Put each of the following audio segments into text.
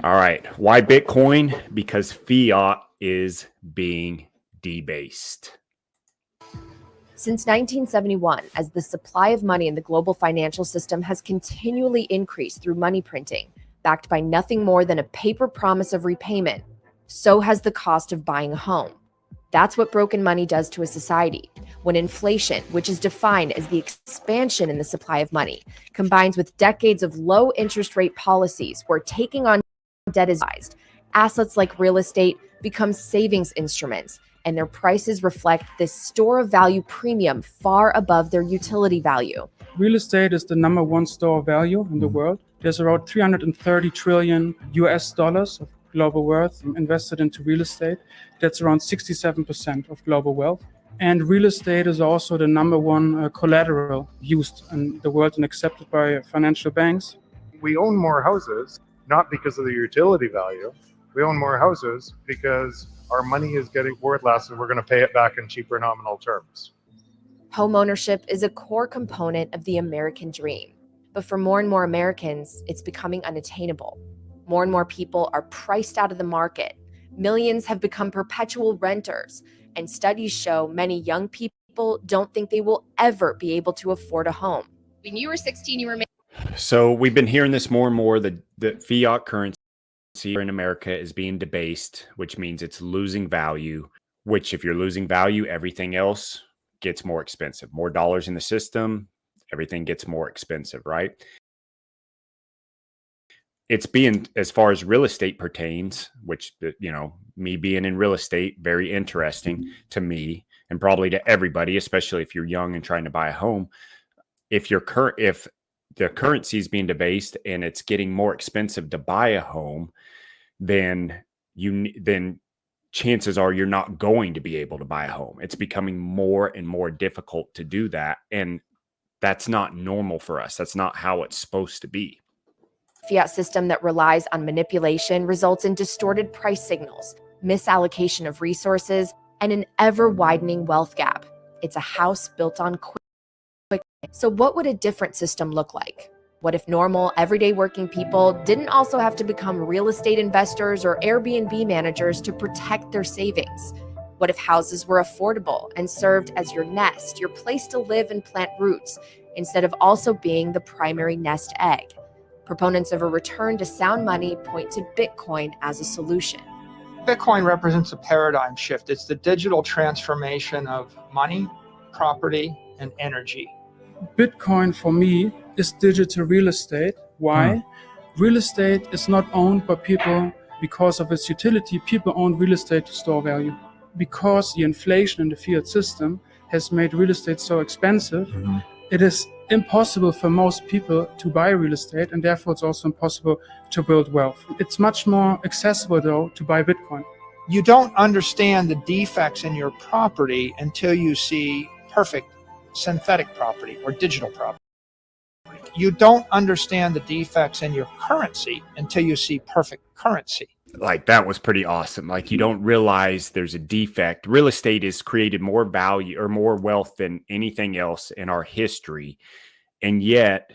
All right. Why Bitcoin? Because fiat is being debased. Since 1971, as the supply of money in the global financial system has continually increased through money printing, backed by nothing more than a paper promise of repayment, so has the cost of buying a home. That's what broken money does to a society. When inflation, which is defined as the expansion in the supply of money, combines with decades of low interest rate policies where taking on debt is advised, assets like real estate become savings instruments, and their prices reflect this store of value premium far above their utility value. Real estate is the number one store of value in the world. There's around 330 trillion US dollars of global wealth invested into real estate. That's around 67% of global wealth. And real estate is also the number one collateral used in the world and accepted by financial banks. We own more houses, not because of the utility value. We own more houses because our money is getting worth less and we're going to pay it back in cheaper nominal terms. Home ownership is a core component of the American dream. But for more and more Americans, it's becoming unattainable. More and more people are priced out of the market. Millions have become perpetual renters, and studies show many young people don't think they will ever be able to afford a home. When you were 16, you were So we've been hearing this more and more. The fiat currency in America is being debased, which means it's losing value, which if you're losing value, everything else gets more expensive. More dollars in the system, everything gets more expensive, right? It's being, as far as real estate pertains, which, you know, me being in real estate, very interesting to me and probably to everybody, especially if you're young and trying to buy a home. If the currency is being debased and it's getting more expensive to buy a home, then chances are you're not going to be able to buy a home. It's becoming more and more difficult to do that. And that's not normal for us. That's not how it's supposed to be. Fiat system that relies on manipulation results in distorted price signals, misallocation of resources, and an ever-widening wealth gap. It's a house built on quick. So what would a different system look like? What if normal, everyday working people didn't also have to become real estate investors or Airbnb managers to protect their savings? What if houses were affordable and served as your nest, your place to live and plant roots, instead of also being the primary nest egg? Proponents of a return to sound money point to Bitcoin as a solution. Bitcoin represents a paradigm shift. It's the digital transformation of money, property, and energy. Bitcoin for me is digital real estate. Why? Real estate is not owned by people because of its utility. People own real estate to store value. Because the inflation in the fiat system has made real estate so expensive, it is impossible for most people to buy real estate, and therefore it's also impossible to build wealth. It's much more accessible, though, to buy Bitcoin. You don't understand the defects in your property until you see perfect synthetic property or digital property. You don't understand the defects in your currency until you see perfect currency. Like, that was pretty awesome. Like, you don't realize there's a defect. Real estate has created more value or more wealth than anything else in our history. And yet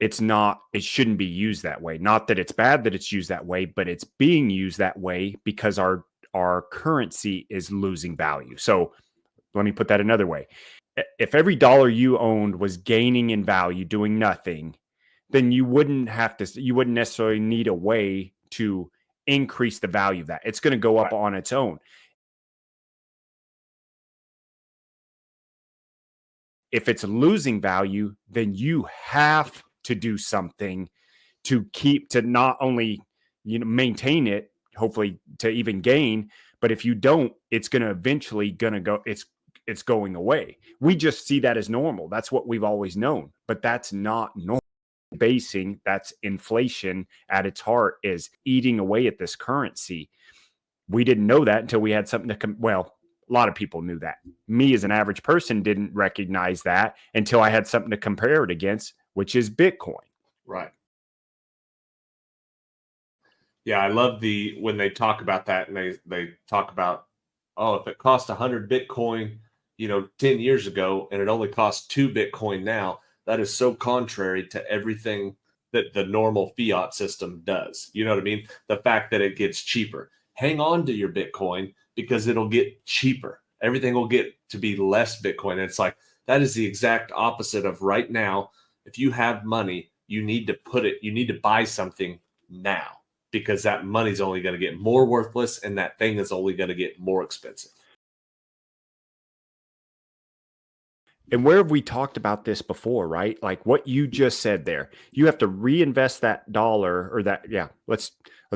it shouldn't be used that way. Not that it's bad that it's used that way, but it's being used that way because our currency is losing value. So let me put that another way. If every dollar you owned was gaining in value, doing nothing, then you wouldn't necessarily need a way to increase the value of that. It's going to go up on its own. If it's losing value, then you have to do something to not only, maintain it, hopefully to even gain, but if you don't, it's going to eventually it's going away. We just see that as normal. That's what we've always known, but that's not normal. That's inflation at its heart, is eating away at this currency. We didn't know that until we had something to a lot of people knew that. Me as an average person didn't recognize that until I had something to compare it against, which is Bitcoin. Right. Yeah, I love when they talk about that, and they talk about, if it cost 100 Bitcoin, 10 years ago, and it only costs 2 Bitcoin now, that is so contrary to everything that the normal fiat system does. You know what I mean? The fact that it gets cheaper. Hang on to your Bitcoin because it'll get cheaper. Everything will get to be less Bitcoin. And it's like, that is the exact opposite of right now. If you have money, you need to buy something now, because that money's only going to get more worthless and that thing is only going to get more expensive. And where have we talked about this before, right? Like what you just said there. You have to reinvest that dollar, or that, yeah, let's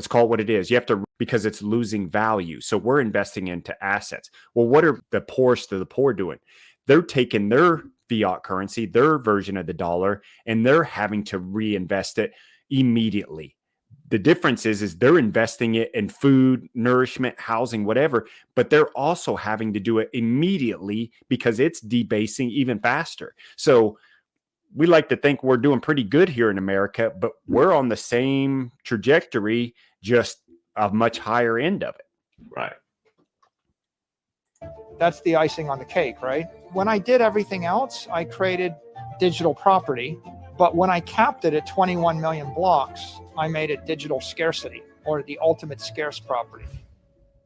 call it what it is. You have to, because it's losing value. So we're investing into assets. Well, what are the poorest of the poor doing? They're taking their fiat currency, their version of the dollar, and they're having to reinvest it immediately. The difference is they're investing it in food, nourishment, housing, whatever, but they're also having to do it immediately because it's debasing even faster. So we like to think we're doing pretty good here in America, but we're on the same trajectory, just a much higher end of it. Right. That's the icing on the cake, right? When I did everything else, I created digital property. But when I capped it at 21 million blocks, I made it digital scarcity, or the ultimate scarce property.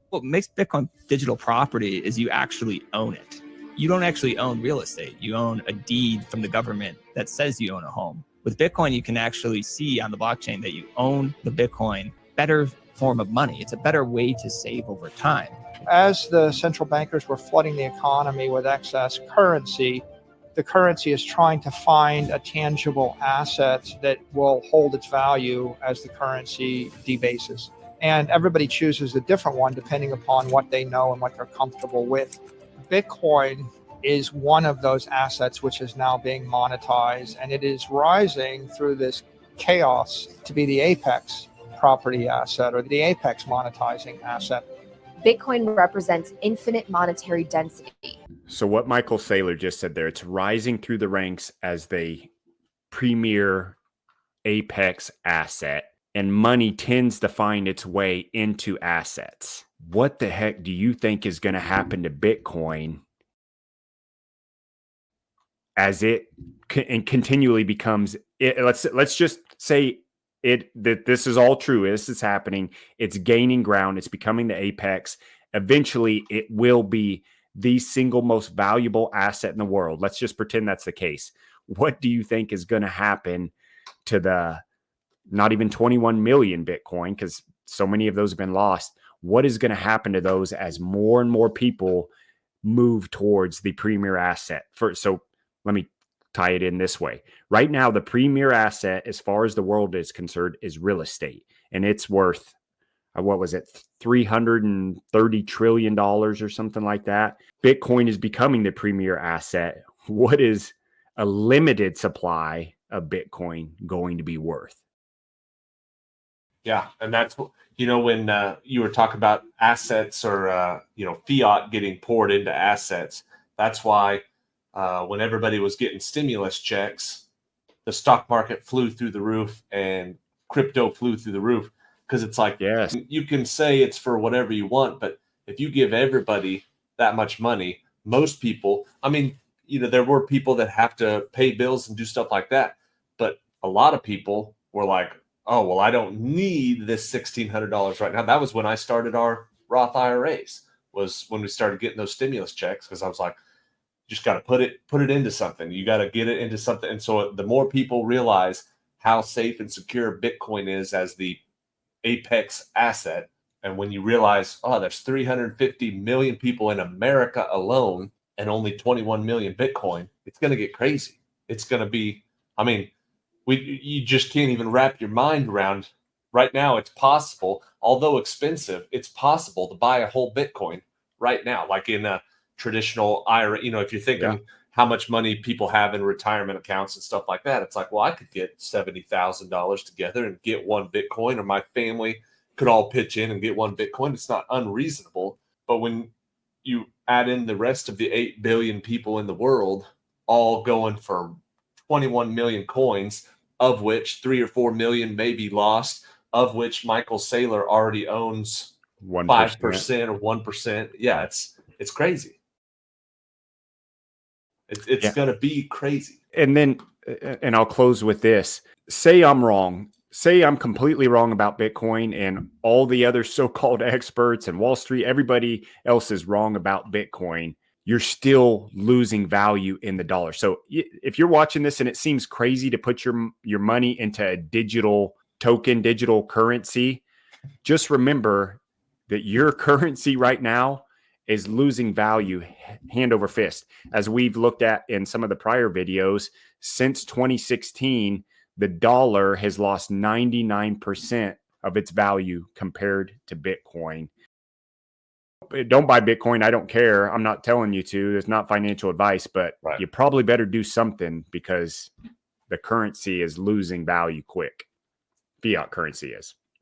What makes Bitcoin digital property is you actually own it. You don't actually own real estate. You own a deed from the government that says you own a home. With Bitcoin, you can actually see on the blockchain that you own the Bitcoin. Better form of money. It's a better way to save over time. As the central bankers were flooding the economy with excess currency, the currency is trying to find a tangible asset that will hold its value as the currency debases. And everybody chooses a different one depending upon what they know and what they're comfortable with. Bitcoin is one of those assets which is now being monetized, and it is rising through this chaos to be the apex property asset, or the apex monetizing asset. Bitcoin represents infinite monetary density. So what Michael Saylor just said there, it's rising through the ranks as the premier apex asset, and money tends to find its way into assets. What the heck do you think is going to happen to Bitcoin as it continually becomes it? Let's just say that this is all true. This is happening. It's gaining ground. It's becoming the apex. Eventually, it will be the single most valuable asset in the world. Let's just pretend that's the case. What do you think is going to happen to the not even 21 million Bitcoin, because so many of those have been lost? What is going to happen to those as more and more people move towards the premier asset? So let me tie it in this way. Right now, the premier asset, as far as the world is concerned, is real estate. And it's worth, what was it, $330 trillion or something like that. Bitcoin is becoming the premier asset. What is a limited supply of Bitcoin going to be worth? Yeah. And that's, when you were talking about assets, or, fiat getting poured into assets, that's why when everybody was getting stimulus checks, the stock market flew through the roof and crypto flew through the roof. Because it's like, yes, you can say it's for whatever you want, but if you give everybody that much money, most people, there were people that have to pay bills and do stuff like that. But a lot of people were like, oh, well, I don't need this $1,600 right now. That was when I started our Roth IRAs, was when we started getting those stimulus checks, because I was like, you just got to put it into something. You got to get it into something. And so the more people realize how safe and secure Bitcoin is as the apex asset, and when you realize, oh, there's 350 million people in America alone and only 21 million Bitcoin, it's going to get crazy. It's going to be, you just can't even wrap your mind around. Right now, it's possible, although expensive, it's possible to buy a whole Bitcoin right now, like in a traditional IRA. If you're thinking how much money people have in retirement accounts and stuff like that, it's like, well, I could get $70,000 together and get one Bitcoin, or my family could all pitch in and get one Bitcoin. It's not unreasonable. But when you add in the rest of the 8 billion people in the world, all going for 21 million coins, of which 3 or 4 million may be lost, of which Michael Saylor already owns 1%. 5% or 1%. Yeah, it's crazy. It's going to be crazy. And then and I'll close with this. Say I'm wrong. Say I'm completely wrong about Bitcoin, and all the other so-called experts and Wall Street, everybody else is wrong about Bitcoin. You're still losing value in the dollar. So if you're watching this and it seems crazy to put your money into a digital token, digital currency, just remember that your currency right now is losing value hand over fist. As we've looked at in some of the prior videos, since 2016, the dollar has lost 99% of its value compared to Bitcoin. Don't buy Bitcoin. I don't care. I'm not telling you to. It's not financial advice, but you probably better do something because the currency is losing value quick. Fiat currency is.